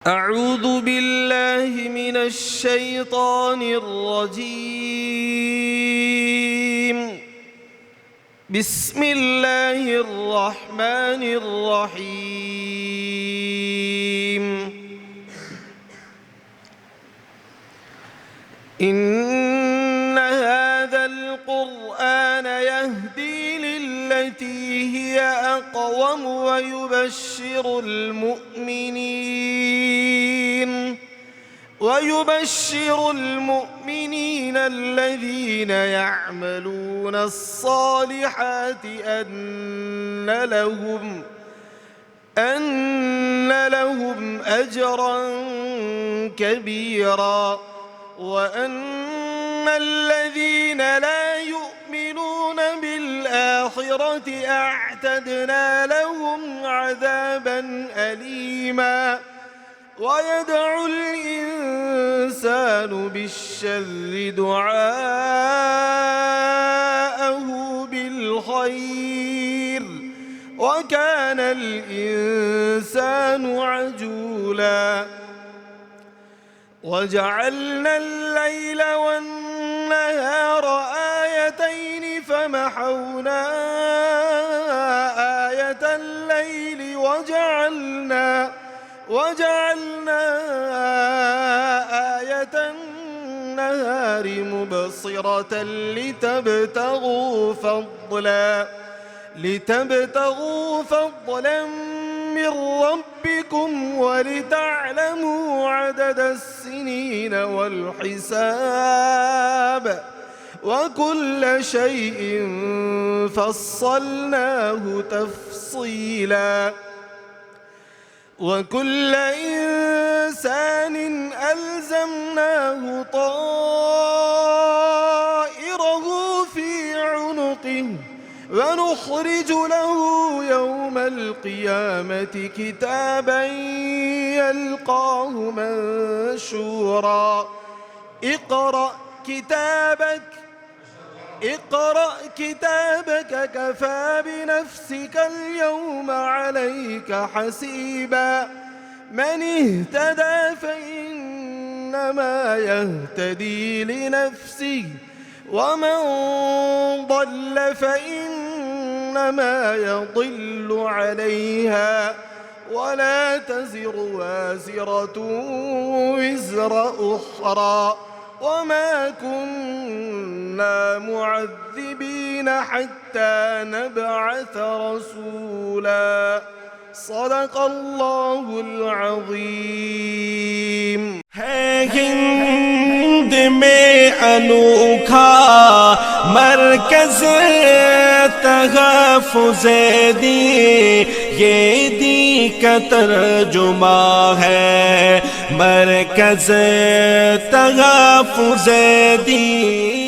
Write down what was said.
أعوذ بالله من الشيطان الرجيم. بسم الله الرحمن الرحيم. إن هذا القرآن يهدي للتي هي أقوم ويبشر المؤمنين الذين يعملون الصالحات أن لهم أجرا كبيرا، وأن الذين لا يؤمنون بالآخرة أعتدنا لهم عذابا أليما. ويدعو الإنسان بالشر دعاءه بالخير، وكان الإنسان عجولا. وجعلنا الليل والنهار آيتين فمحونا آية الليل وجعلنا آية النهار مبصرة لتبتغوا فضلا من ربكم ولتعلموا عدد السنين والحساب، وكل شيء فصلناه تفصيلا. وكل إنسان ألزمناه طائره في عنقه، ونخرج له يوم القيامة كتابا يلقاه منشورا. اقرأ كتابك كفى بنفسك اليوم عليك حسيبا. من اهتدى فإنما يهتدي لنفسه، ومن ضل فإنما يضل عليها، ولا تزر وازرة وزر أخرى، وما كنا معذبين حتى نبعث رسولا. صدق الله العظيم. है हिंद में अनोखा मरकज़ तहफ़्फ़ुज़ दीन, ये दीन का तर्जुमा है मरकज़ तहफ़्फ़ुज़ दीन।